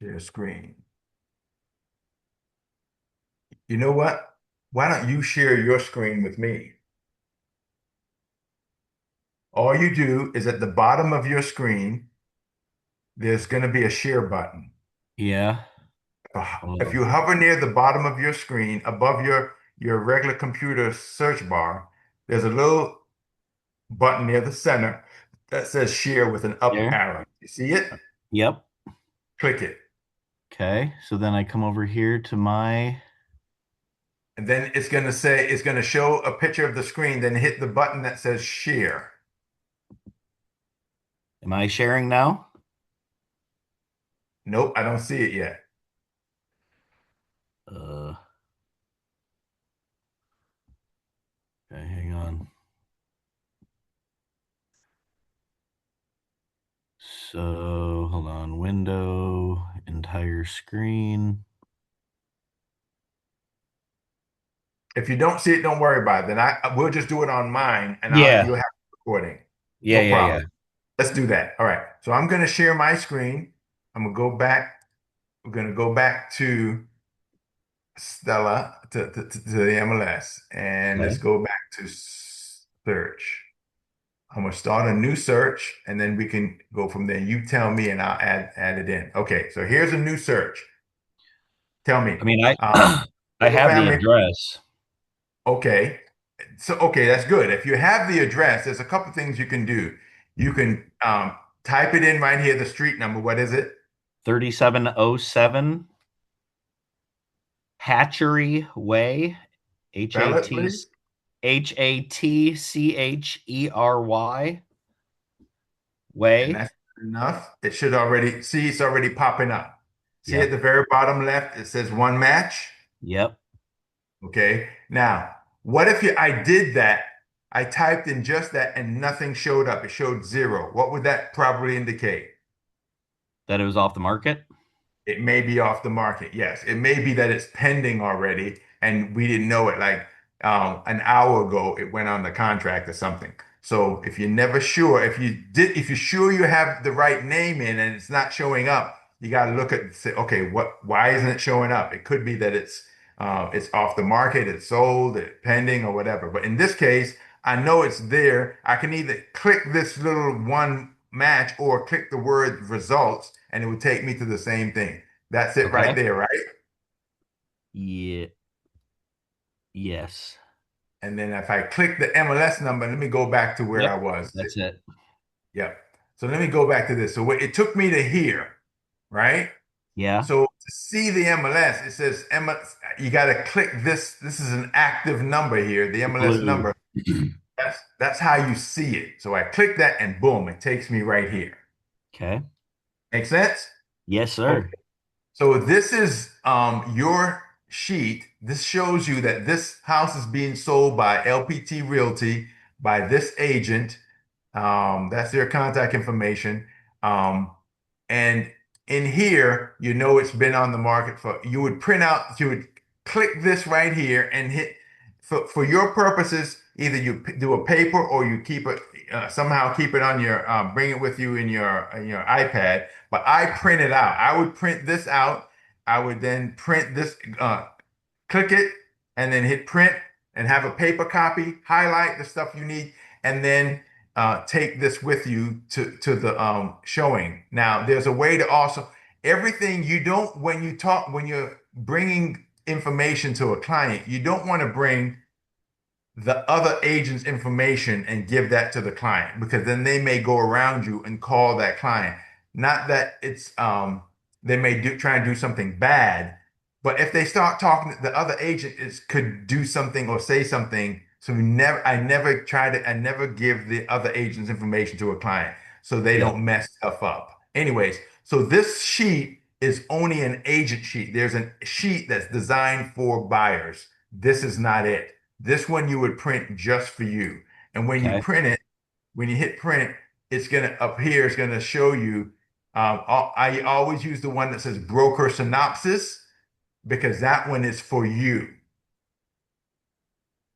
Share screen. You know what? Why don't you share your screen with me? All you do is at the bottom of your screen, there's going to be a share button. Yeah. If Oh, you hover near the bottom of your screen, above your regular computer search bar, there's a little button near the center that says share with an up there. arrow. You see it? Yep. Click it. Okay. So then I come over here to my. And then it's going to show a picture of the screen, then hit the button that says share. Am I sharing now? Nope, I don't see it yet. Uh, okay, hang on. So hold on. Window, entire screen. If you don't see it, don't worry about it. Then we'll just do it on mine and Yeah. you'll have the recording. Yeah. No Yeah. problem. Yeah. Let's do that. All right. So I'm going to share my screen. I'm going to go back. We're going to go back to Stella to the MLS and let's Okay. go back to search. I'm going to start a new search and then we can go from there. You tell me and I'll add it in. Okay. So here's a new search. Tell me. I mean, I Um, I single have the family. address. Okay. So, okay, that's good. If you have the address, there's a couple things you can do. You can type it in right here, the street number. What is it? 3707 Hatchery Way. H A Spell it, T please. Hatchery And Way. that's enough. It should already see it's already popping up. See at Yep. the very bottom left, it says one match. Yep. Okay. Now, what if I did that? I typed in just that and nothing showed up. It showed zero. What would that probably indicate? That it was off the market. It may be off the market. Yes. It may be that it's pending already and we didn't know it. Like an hour ago, it went on the contract or something. So if you're never sure, if you're sure you have the right name in and it's not showing up, you got to look at say, okay, why isn't it showing up? It could be that it's off the market, it's sold, it's pending or whatever. But in this case, I know it's there. I can either click this little one match or click the word results and it would take me to the same thing. That's it right Okay. there, right? Yeah. Yes. And then if I click the MLS number, let me go back to where I Yep. was. That's it. Yep. So let me go back to this. So it took me to here, right? Yeah. So to see the MLS, it says you got to click this. This is an active number here, the MLS Blue. number. That's how you see it. So I click that and boom, it takes me right here. Okay. Make sense? Yes, Okay. sir. So this is your sheet. This shows you that this house is being sold by LPT Realty by this agent. That's their contact information. Um, and in here, you know it's been on the market for, you would click this right here and hit, for your purposes, either you do a paper or you keep it, somehow keep it on your, bring it with you in your iPad. But I print it out. I would print this out. I would then print this, click it, and then hit print and have a paper copy, highlight the stuff you need, and then take this with you to the showing. Now, there's a way to also everything you don't when you're bringing information to a client, you don't want to bring the other agent's information and give that to the client because then they may go around you and call that client. Not that it's they may try and do something bad, but if they start talking, the other agent could do something or say something. So I never give the other agent's information to a client so they Yep. don't mess stuff up. Anyways, so this sheet is only an agent sheet. There's a sheet that's designed for buyers. This is not it. This one you would print just for you. And when you Okay. print it, when you hit print, it's gonna up here, it's gonna show you. I always use the one that says broker synopsis because that one is for you.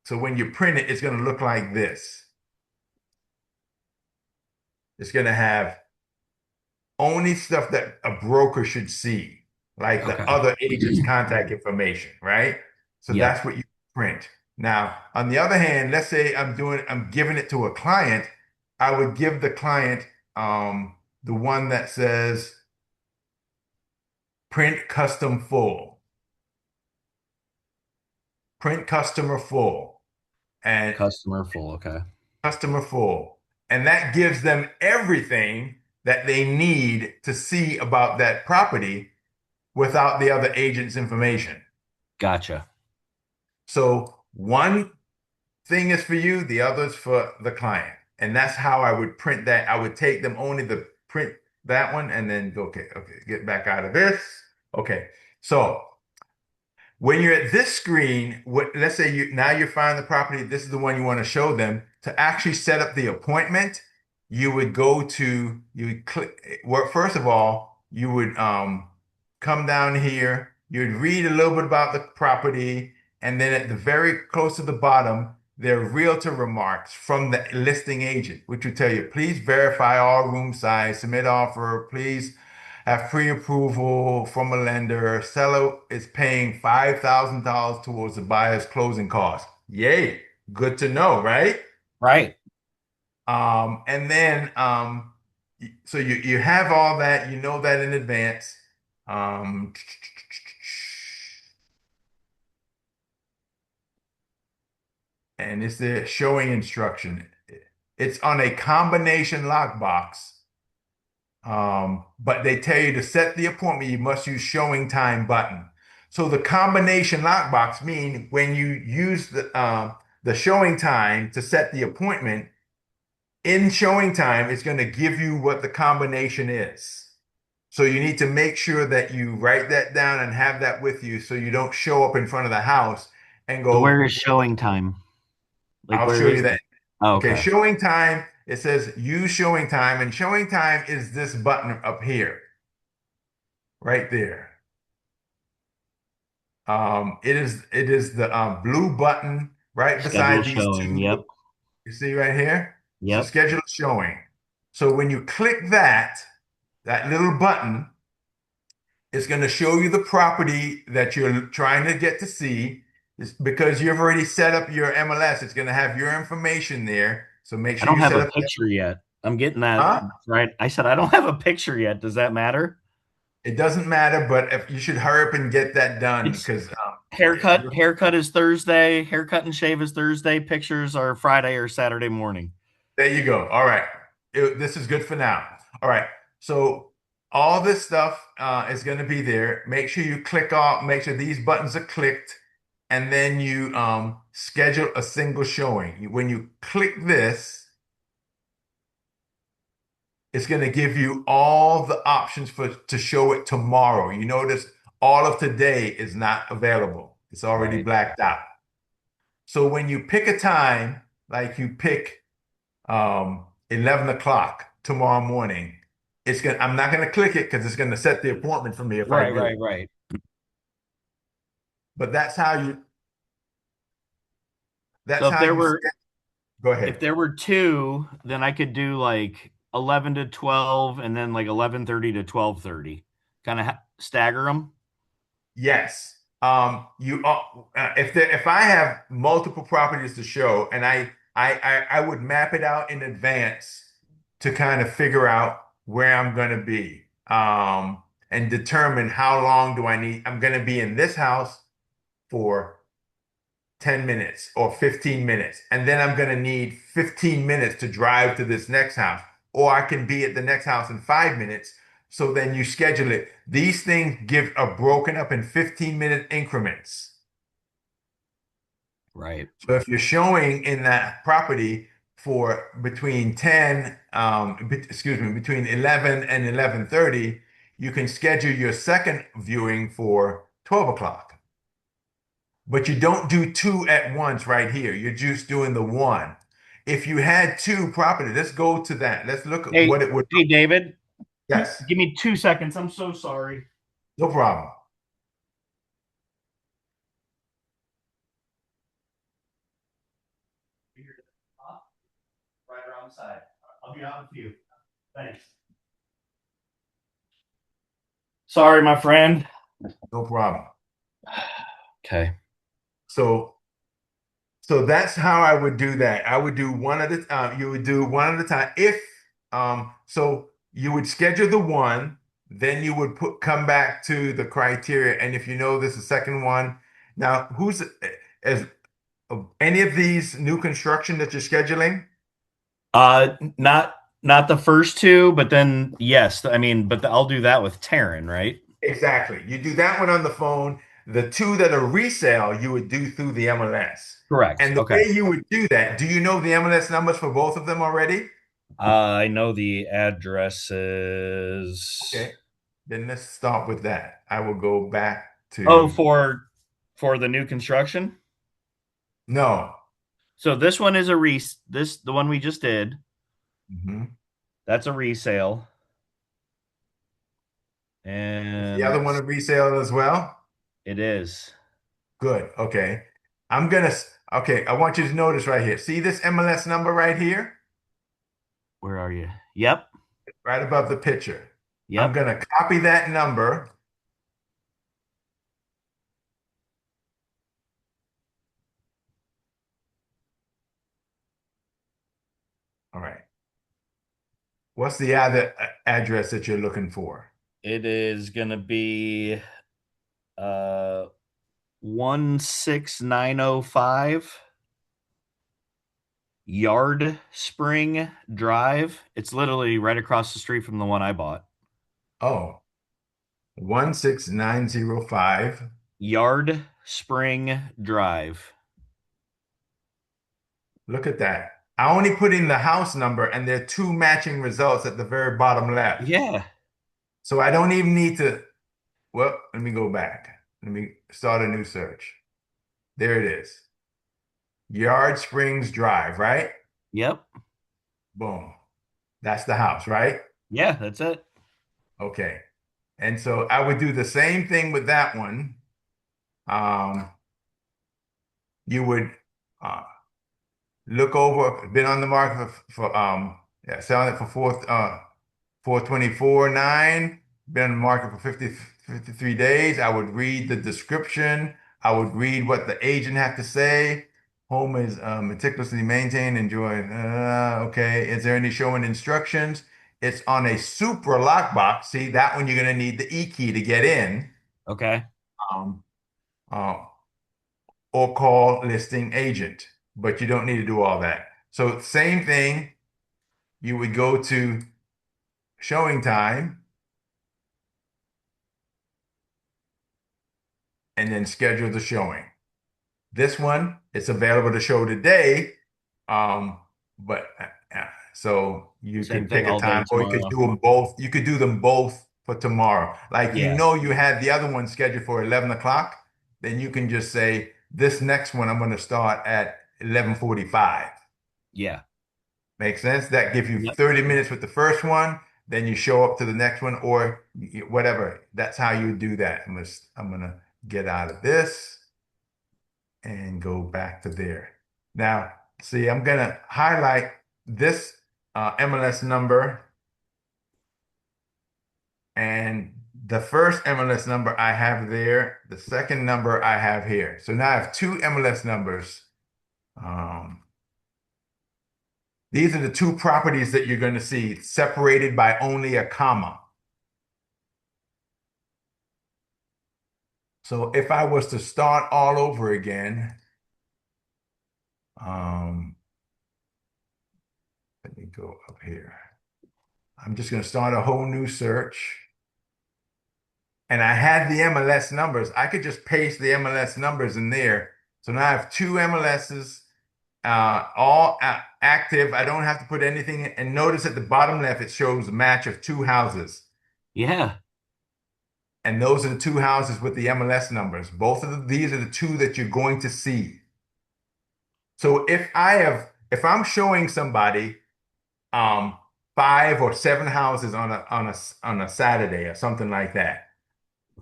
So when you print it, it's gonna look like this. It's gonna have only stuff that a broker should see, like the Okay. other agent's contact information, right? So Yep. that's what you print. Now, on the other hand, let's say I'm giving it to a client, I would give the client the one that says print custom full, print customer full, and Customer full. Okay. customer full. And that gives them everything that they need to see about that property without the other agent's information. Gotcha. So one thing is for you, the other's for the client. And that's how I would print that. I would take them only the print that one and then go, okay, get back out of this. Okay. So when you're at this screen, let's say you find the property, this is the one you want to show them. To actually set up the appointment, you would go to you would click well, first of all, you would come down here, you'd read a little bit about the property, and then at the very close to the bottom, there are realtor remarks from the listing agent, which would tell you, please verify all room size, submit offer, please have pre-approval from a lender. Seller is paying $5,000 towards the buyer's closing costs. Yay, good to know, right? Right. And then so you have all that, you know that in advance. Um, and it's the showing instruction. It's on a combination lockbox. But they tell you to set the appointment, you must use showing time button. So the combination lockbox mean when you use the showing time to set the appointment, in showing time, it's going to give you what the combination is. So you need to make sure that you write that down and have that with you so you don't show up in front of the house and So where go, is showing time? Like I'll where show is you that. it? Oh, Okay, okay. showing time, it says use showing time, and showing time is this button up here, right there. It is the blue button right Schedule beside these showing. two. Yep. You see right here? So Yep. schedule showing. So when you click that little button, it's going to show you the property that you're trying to get to see. It's because you've already set up your MLS. It's going to have your information there. So make I sure don't you have set a up that. picture yet. I'm getting that Huh? right. I said I don't have a picture yet. Does that matter? It doesn't matter, but if you should hurry up and get that done It's because haircut. Haircut is Thursday. Haircut and shave is Thursday. Pictures are Friday or Saturday morning. there you go. All right. This is good for now. All right. So all this stuff is going to be there. Make sure you click off, make sure these buttons are clicked, and then you schedule a single showing. When you click this, it's going to give you all the options for to show it tomorrow. You notice all of today is not available. It's already Right. blacked out. So when you pick a time, like you pick 11 o'clock tomorrow morning. I'm not gonna click it because it's gonna set the appointment for me if I Right. do Right. it. Right. But So that's how you go if ahead. there were two, then I could do like 11 to 12 and then like 11:30 to 12:30. Kind of stagger them. Yes. You if I have multiple properties to show and I would map it out in advance to kind of figure out where I'm gonna be. And determine how long do I need. I'm gonna be in this house for 10 minutes or 15 minutes. And then I'm going to need 15 minutes to drive to this next house. Or I can be at the next house in 5 minutes. So then you schedule it. These things are broken up in 15-minute increments. Right. So if you're showing in that property for between 10, excuse me, between 11 and 11:30, you can schedule your second viewing for 12 o'clock. But you don't do two at once right here. You're just doing the one. If you had two property, let's go to that. Let's look at Hey, what it would. hey, David, Yes, give me 2 seconds. I'm so sorry. no problem. Right around the side. I'll be out with you. Thanks. Sorry, my friend. No problem. Okay. So So that's how I would do that. I would do one at a time. You would do one at a time. If so you would schedule the one, then you would come back to the criteria. And if you know there's a second one, now who's as any of these new construction that you're scheduling? Not the first two, but then yes, I mean, but I'll do that with Taryn, right? Exactly. You do that one on the phone. The two that are resale, you would do through the MLS. Correct. And the Okay. way you would do that, do you know the MLS numbers for both of them already? I know the addresses. Okay. Then let's start with that. I will go back Oh, to for the new construction. no. So this one is a the one we just did. Mhm. That's a resale, Is the and other one a resale as well? it is. Good. Okay. Okay, I want you to notice right here. See this MLS number right here? Where are you? Yep. Right above the picture. I'm Yep. gonna copy that number. All right. What's the other address that you're looking for? It is gonna be uh 16905 Yard Spring Drive. It's literally right across the street from the one I bought. Oh, 16905. Yard Spring Drive. Look at that. I only put in the house number and there are two matching results at the very bottom left. Yeah. So I don't even need to. Well, let me go back. Let me start a new search. There it is. Yard Springs Drive, right? Yep. Boom. That's the house, right? Yeah, that's it. Okay. And so I would do the same thing with that one. Um, you would uh, look over, been on the market for yeah, selling it for 424.9, been on the market for 53 days. I would read the description. I would read what the agent had to say. Home is meticulously maintained, enjoyed. Okay. Is there any showing instructions? It's on a Supra lockbox. See, that one you're going to need the E key to get in. Okay. Um, uh, or call listing agent, but you don't need to do all that. So same thing, you would go to showing time and then schedule the showing. This one, it's available to show today, um, but so you Same could thing pick a all day time, or you could tomorrow. do them both. You could do them both for tomorrow. Like Yeah. you had the other one scheduled for 11 o'clock, then you can just say this next one I'm going to start at 11:45. Yeah. Makes sense? That gives you Yep. 30 minutes with the first one, then you show up to the next one or whatever. That's how you do that. I'm gonna get out of this and go back to there. Now, see, I'm gonna highlight this MLS number and the first MLS number I have there, the second number I have here. So now I have two MLS numbers. Um, These are the two properties that you're going to see separated by only a comma. So if I was to start all over again, um, let me go up here. I'm just going to start a whole new search. And I had the MLS numbers. I could just paste the MLS numbers in there. So now I have two MLSs, all active. I don't have to put anything in. And notice at the bottom left, it shows a match of two houses. Yeah. And those are the two houses with the MLS numbers. These are the two that you're going to see. So if I'm showing somebody um, five or seven houses on a Saturday or something like that,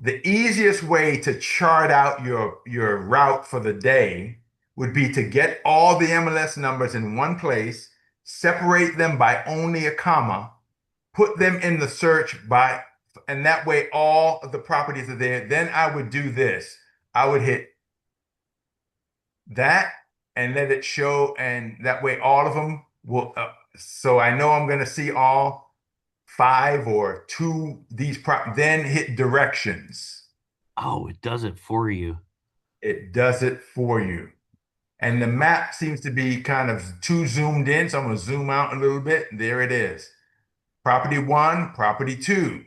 the easiest way to chart out your route for the day would be to get all the MLS numbers in one place, separate them by only a comma, put them in the search by And that way all of the properties are there. Then I would do this. I would hit that and let it show, and that way all of them will. So I know I'm going to see all five or two these then hit directions. Oh, it does it for you. It does it for you. And the map seems to be kind of too zoomed in, so I'm going to zoom out a little bit. There it is. Property one, property two.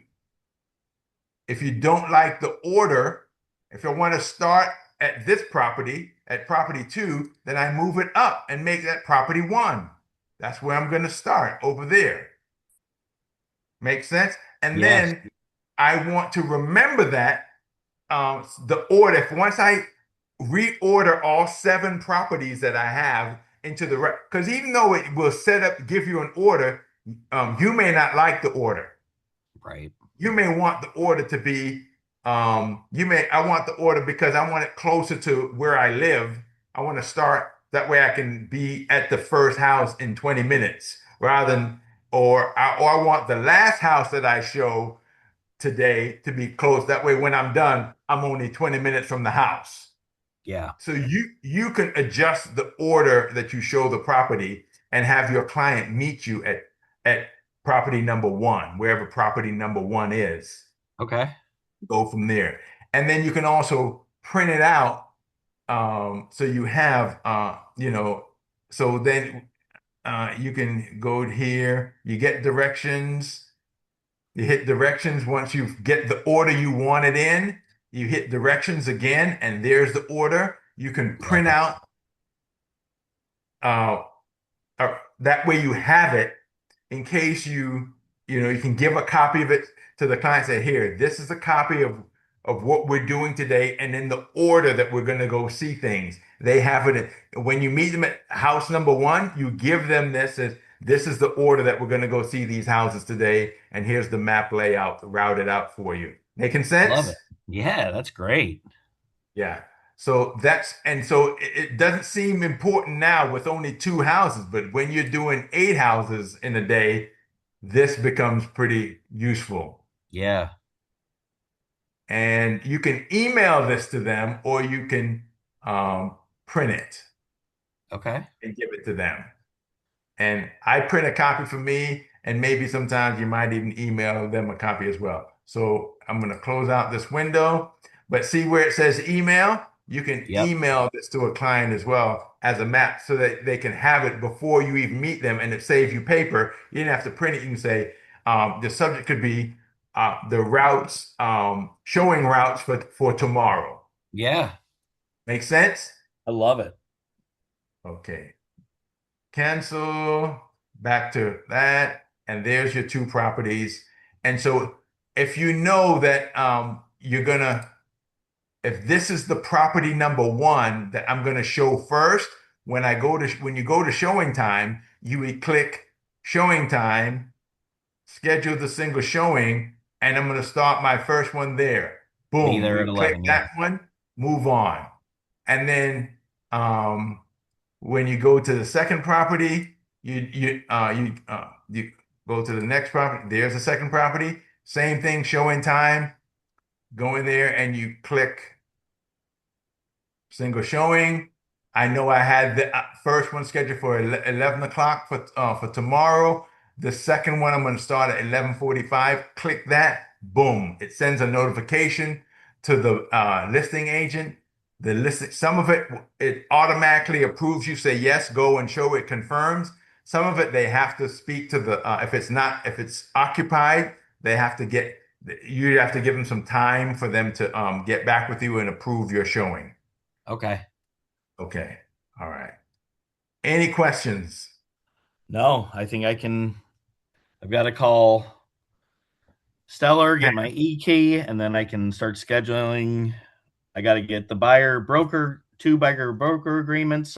If you don't like the order, if I want to start at this property, at property two, then I move it up and make that property one. That's where I'm going to start over there. Make sense? And Yes. then I want to remember that the order. If once I reorder all seven properties that I have into the right, because even though it will set up, give you an order, you may not like the order. Right. You may want the order to be, I want the order because I want it closer to where I live. I want to start that way I can be at the first house in 20 minutes rather than, or I want the last house that I show today to be close. That way, when I'm done, I'm only 20 minutes from the house. Yeah. So you can adjust the order that you show the property and have your client meet you at property number one, wherever property number one is. Okay. Go from there. And then you can also print it out. So you have so then you can go here, you get directions. You hit directions once you get the order you want it in. You hit directions again, and there's the order. You can Yeah. print out uh, that way you have it in case you can give a copy of it to the client. Say, here, this is a copy of what we're doing today, and in the order that we're going to go see things. They have it when you meet them at house number one. You give them this as this is the order that we're going to go see these houses today, and here's the map layout routed out for you. Making Love sense? it. Yeah, that's great. Yeah. So it doesn't seem important now with only two houses, but when you're doing eight houses in a day, this becomes pretty useful. Yeah. And you can email this to them or you can print it Okay. and give it to them. And I print a copy for me, and maybe sometimes you might even email them a copy as well. So I'm going to close out this window, but see where it says email? You can Yep. email this to a client as well as a map so that they can have it before you even meet them, and it saves you paper. You didn't have to print it. You can say the subject could be the routes, showing routes for tomorrow. Yeah. Make sense? I love it. Okay. Cancel, back to that, and there's your two properties. And so if you know that you're gonna, if this is the property number one that I'm gonna show first, when you go to showing time, you would click showing time, schedule the single showing, and I'm gonna start my first one there. Be Boom, there at you click 11. Yeah. that one, move on. And then um when you go to the second property, you go to the next property. There's a second property. Same thing, showing time. Go in there and you click single showing. I know I had the first one scheduled for 11 o'clock for tomorrow. The second one I'm going to start at 11:45. Click that. Boom. It sends a notification to the listing agent. The listing, some of it automatically approves you, say yes, go and show it confirms. Some of it they have to speak to the if it's occupied, they have to get you have to give them some time for them to get back with you and approve your showing. Okay. Okay. All right. Any questions? No, I think I can. I've got to call Stellar, get my e key, and then I can start scheduling. I got to get the buyer broker, two buyer broker agreements